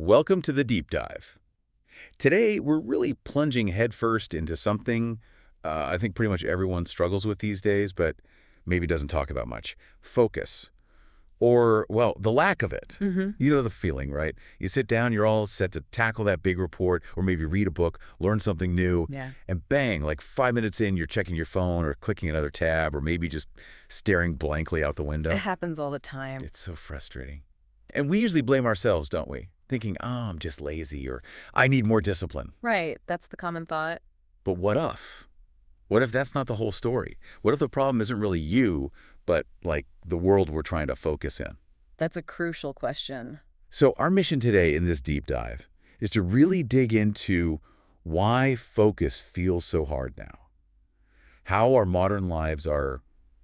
Welcome to the deep dive. Today, we're really plunging headfirst into something I think pretty much everyone struggles with these days, but maybe doesn't talk about much. Focus. Or, well, the lack of it. You know the feeling, right? You sit down, you're all set to tackle that big report, or maybe read a book, learn something new, Yeah. and bang, like 5 minutes in, you're checking your phone or clicking another tab, or maybe just staring blankly out the It window. happens all the time. It's so frustrating. And we usually blame ourselves, don't we? Thinking, oh, I'm just lazy, or I need more discipline. Right. That's the common thought. But what if? What if that's not the whole story? What if the problem isn't really you, but like the world we're trying to focus in? That's a crucial question. So our mission today in this deep dive is to really dig into why focus feels so hard now. How our modern lives are,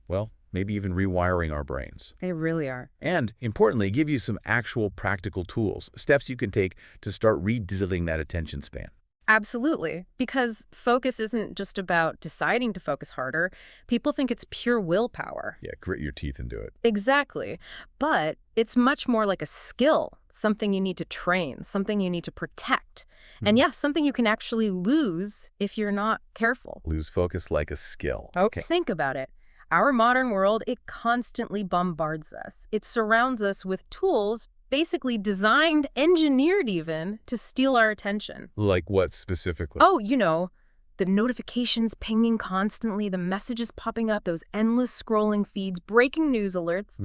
well, maybe even rewiring our brains. They really are. And importantly, give you some actual practical tools, steps you can take to start redizzling that attention span. Absolutely. Because focus isn't just about deciding to focus harder. People think it's pure willpower. Yeah, grit your teeth and do it. Exactly. But it's much more like a skill, something you need to train, something you need to protect. And yeah, something you can actually lose if you're not careful. Lose focus like a skill. Okay. Think about it. Our modern world, it constantly bombards us. It surrounds us with tools basically designed, engineered even, to steal our attention. Like what specifically? Oh, the notifications pinging constantly, the messages popping up, those endless scrolling feeds, breaking news alerts.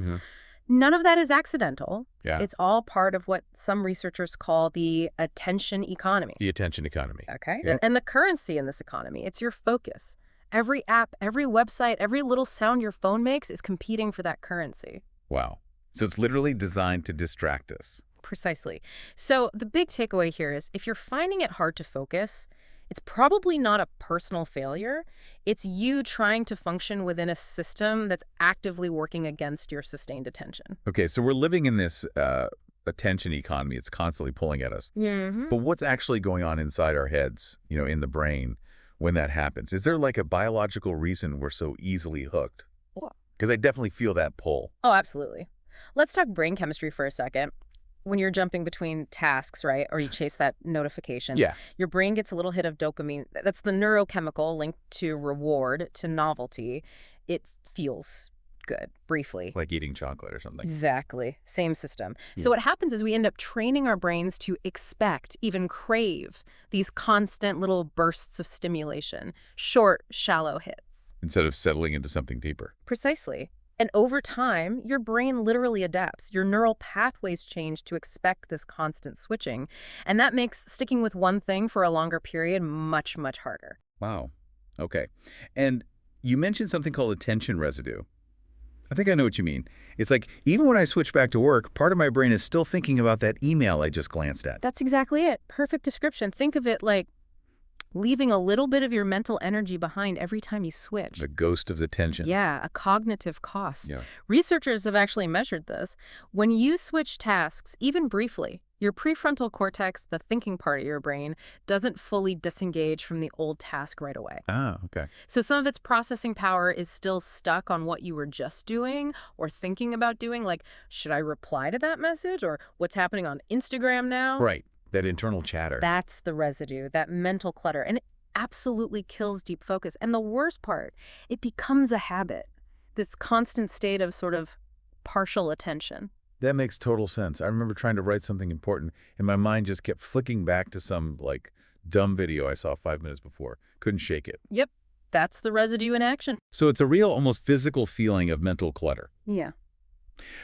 None of that is accidental. Yeah. It's all part of what some researchers call the attention economy. The attention economy. Okay? Yeah. And the currency in this economy, it's your focus. Every app, every website, every little sound your phone makes is competing for that currency. Wow. So it's literally designed to distract us. Precisely. So the big takeaway here is if you're finding it hard to focus, it's probably not a personal failure. It's you trying to function within a system that's actively working against your sustained attention. Okay, so we're living in this attention economy. It's constantly pulling at us. But what's actually going on inside our heads, in the brain when that happens? Is there like a biological reason we're so easily hooked? Because I definitely feel that pull. Oh, absolutely. Let's talk brain chemistry for a second. When you're jumping between tasks, right, or you chase that notification, Yeah. your brain gets a little hit of dopamine. That's the neurochemical linked to reward, to novelty. It feels good, briefly. Like eating chocolate or something. Exactly. Same system. So what happens is we end up training our brains to expect, even crave, these constant little bursts of stimulation, short, shallow hits. Instead of settling into something deeper. Precisely. And over time, your brain literally adapts. Your neural pathways change to expect this constant switching. And that makes sticking with one thing for a longer period much, much harder. Wow. Okay. And you mentioned something called attention residue. I think I know what you mean. It's like, even when I switch back to work, part of my brain is still thinking about that email I just glanced at. That's exactly it. Perfect description. Think of it like leaving a little bit of your mental energy behind every time you switch. The ghost of attention. Yeah, a cognitive cost. Yeah. Researchers have actually measured this. When you switch tasks, even briefly, your prefrontal cortex, the thinking part of your brain, doesn't fully disengage from the old task right away. Ah, okay. So some of its processing power is still stuck on what you were just doing or thinking about doing, like, should I reply to that message, or what's happening on Instagram now? Right. That internal chatter. That's the residue, that mental clutter. And it absolutely kills deep focus. And the worst part, it becomes a habit, this constant state of sort of partial attention. That makes total sense. I remember trying to write something important, and my mind just kept flicking back to some, dumb video I saw 5 minutes before. Couldn't shake it. Yep, that's the residue in action. So it's a real, almost physical feeling of mental clutter. Yeah.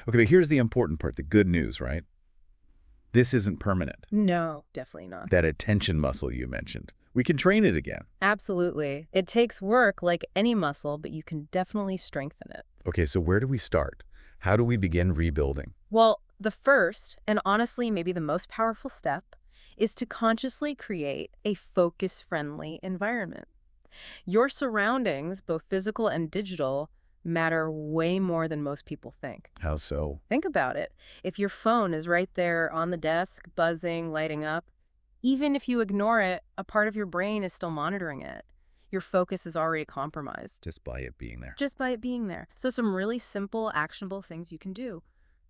Okay, but here's the important part, the good news, right? This isn't permanent. No, definitely not. That attention muscle you mentioned. We can train it again. Absolutely. It takes work like any muscle, but you can definitely strengthen it. Okay, so where do we start? How do we begin rebuilding? Well, the first, and honestly maybe the most powerful step, is to consciously create a focus-friendly environment. Your surroundings, both physical and digital, matter way more than most people think. How so? Think about it. If your phone is right there on the desk, buzzing, lighting up, even if you ignore it, a part of your brain is still monitoring it. Your focus is already compromised. Just by it being there. Just by it being there. So some really simple, actionable things you can do.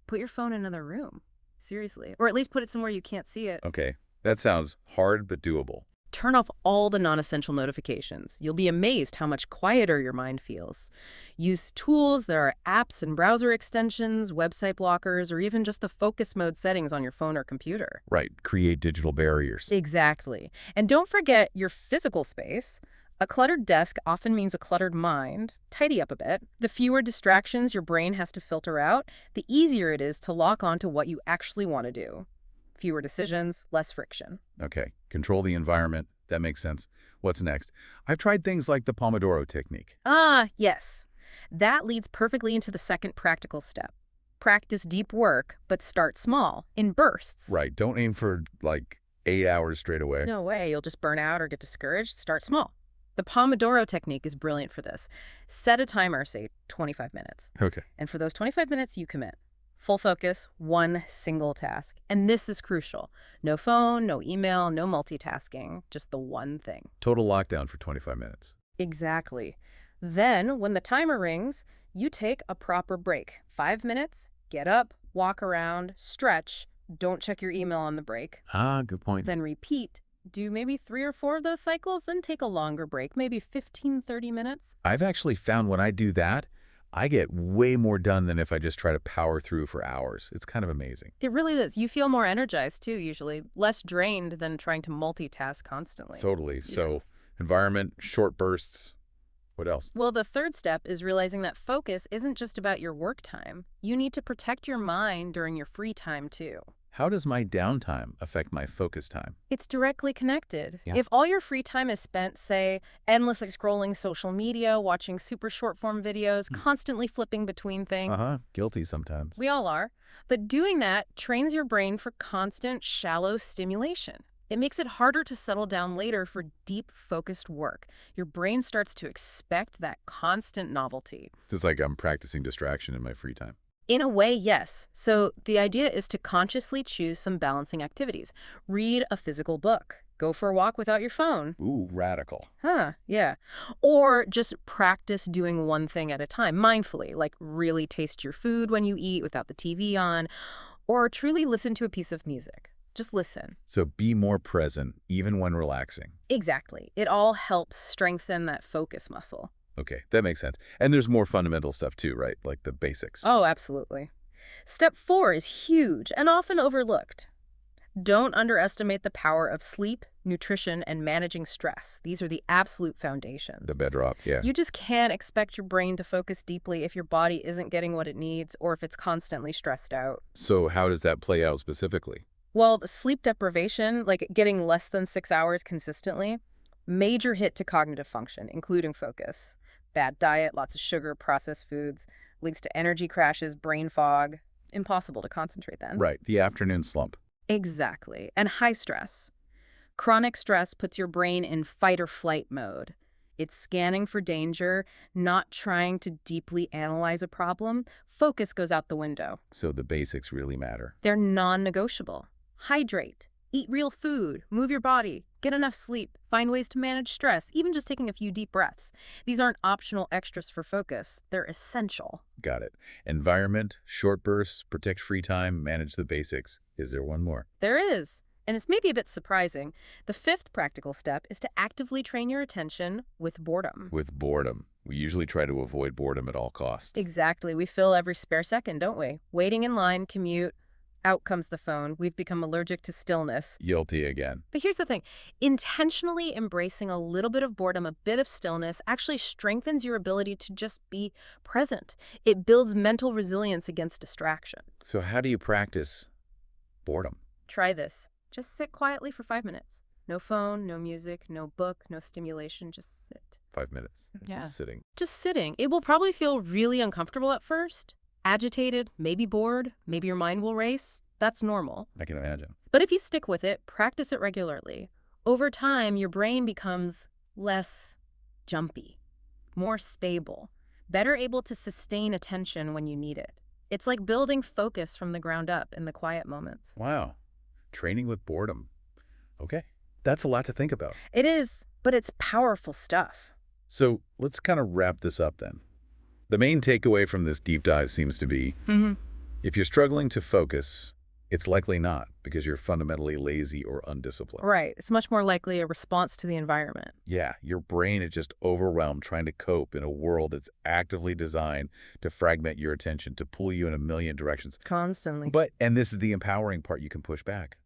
Put your phone in another room. Seriously. Or at least put it somewhere you can't see it. Okay, that sounds hard but doable. Turn off all the non-essential notifications. You'll be amazed how much quieter your mind feels. Use tools. There are apps and browser extensions, website blockers, or even just the focus mode settings on your phone or computer. Right, create digital barriers. Exactly. And don't forget your physical space. A cluttered desk often means a cluttered mind. Tidy up a bit. The fewer distractions your brain has to filter out, the easier it is to lock on to what you actually want to do. Fewer decisions, less friction. Okay, control the environment. That makes sense. What's next? I've tried things like the Pomodoro technique. Ah, yes. That leads perfectly into the second practical step. Practice deep work, but start small, in bursts. Right, don't aim for, like, 8 hours straight away. No way, you'll just burn out or get discouraged. Start small. The Pomodoro technique is brilliant for this. Set a timer, say 25 minutes. Okay. And for those 25 minutes, you commit. Full focus, one single task. And this is crucial. No phone, no email, no multitasking, just the one thing. Total lockdown for 25 minutes. Exactly. Then, when the timer rings, you take a proper break. 5 minutes, get up, walk around, stretch. Don't check your email on the break. Ah, good point. Then repeat. Do maybe 3 or 4 of those cycles, then take a longer break, maybe 15, 30 minutes. I've actually found when I do that, I get way more done than if I just try to power through for hours. It's kind of amazing. It really is. You feel more energized, too, usually. Less drained than trying to multitask constantly. Totally. Yeah. So, environment, short bursts. What else? Well, the third step is realizing that focus isn't just about your work time. You need to protect your mind during your free time, too. How does my downtime affect my focus time? It's directly connected. Yeah. If all your free time is spent, say, endlessly scrolling social media, watching super short-form videos, constantly flipping between things, Guilty sometimes. we all are, but doing that trains your brain for constant, shallow stimulation. It makes it harder to settle down later for deep, focused work. Your brain starts to expect that constant novelty. It's like I'm practicing distraction in my free time. In a way, yes. So the idea is to consciously choose some balancing activities. Read a physical book. Go for a walk without your phone. Ooh, radical. Yeah. Or just practice doing one thing at a time, mindfully, like really taste your food when you eat without the TV on, or truly listen to a piece of music. Just listen. So be more present, even when relaxing. Exactly. It all helps strengthen that focus muscle. Okay, that makes sense. And there's more fundamental stuff too, right? Like the basics. Oh, absolutely. Step 4 is huge and often overlooked. Don't underestimate the power of sleep, nutrition, and managing stress. These are the absolute foundations. The bedrock, yeah. You just can't expect your brain to focus deeply if your body isn't getting what it needs or if it's constantly stressed out. So how does that play out specifically? Well, the sleep deprivation, like getting less than 6 hours consistently, major hit to cognitive function, including focus. Bad diet, lots of sugar, processed foods, leads to energy crashes, brain fog. Impossible to concentrate then. Right, the afternoon slump. Exactly. And high stress. Chronic stress puts your brain in fight or flight mode. It's scanning for danger, not trying to deeply analyze a problem. Focus goes out the window. So the basics really matter. They're non-negotiable. Hydrate. Eat real food. Move your body. Get enough sleep. Find ways to manage stress, even just taking a few deep breaths. These aren't optional extras for focus. They're essential. Got it. Environment, short bursts, protect free time, manage the basics. Is there one more? There is. And it's maybe a bit surprising. The fifth practical step is to actively train your attention with boredom. With boredom. We usually try to avoid boredom at all costs. Exactly. We fill every spare second, don't we? Waiting in line, commute. Out comes the phone. We've become allergic to stillness. Guilty again. But here's the thing. Intentionally embracing a little bit of boredom, a bit of stillness, actually strengthens your ability to just be present. It builds mental resilience against distraction. So how do you practice boredom? Try this. Just sit quietly for 5 minutes. No phone, no music, no book, no stimulation. Just sit. 5 minutes. Yeah. Just sitting. Just sitting. It will probably feel really uncomfortable at first. Agitated, maybe bored, maybe your mind will race. That's normal. I can imagine. But if you stick with it, practice it regularly, over time, your brain becomes less jumpy, more stable, better able to sustain attention when you need it. It's like building focus from the ground up in the quiet moments. Wow. Training with boredom. Okay. That's a lot to think about. It is, but it's powerful stuff. So let's kind of wrap this up then. The main takeaway from this deep dive seems to be, if you're struggling to focus, It's likely not, because you're fundamentally lazy or undisciplined. Right. It's much more likely a response to the environment. Yeah, your brain is just overwhelmed trying to cope in a world that's actively designed to fragment your attention, to pull you in a million directions. Constantly. And this is the empowering part, you can push back.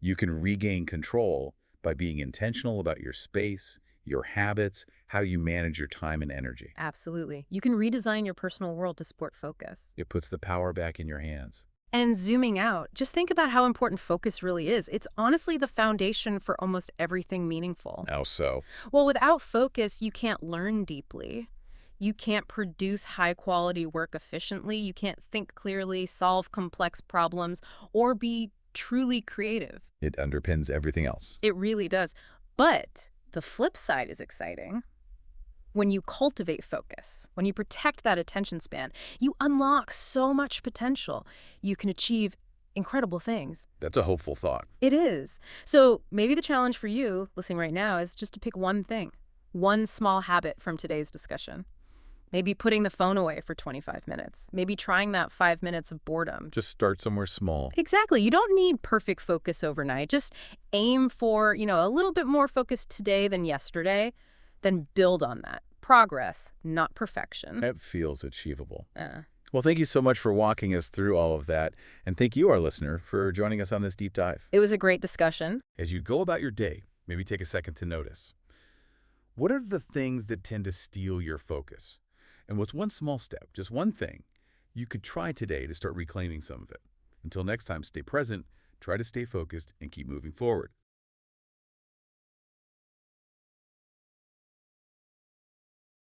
You can regain control by being intentional about your space, your habits, how you manage your time and energy. Absolutely. You can redesign your personal world to support focus. It puts the power back in your hands. And zooming out, just think about how important focus really is. It's honestly the foundation for almost everything meaningful. How so? Well, without focus, you can't learn deeply. You can't produce high-quality work efficiently. You can't think clearly, solve complex problems, or be truly creative. It underpins everything else. It really does. But the flip side is exciting. When you cultivate focus, when you protect that attention span, you unlock so much potential. You can achieve incredible things. That's a hopeful thought. It is. So maybe the challenge for you listening right now is just to pick one thing, one small habit from today's discussion. Maybe putting the phone away for 25 minutes. Maybe trying that 5 minutes of boredom. Just start somewhere small. Exactly. You don't need perfect focus overnight. Just aim for, a little bit more focus today than yesterday, then build on that. Progress, not perfection. That feels achievable. Uh, Well, thank you so much for walking us through all of that. And thank you, our listener, for joining us on this deep dive. it was a great discussion. As you go about your day, maybe take a second to notice. What are the things that tend to steal your focus? And what's one small step, just one thing, you could try today to start reclaiming some of it? Until next time, stay present, try to stay focused, and keep moving forward.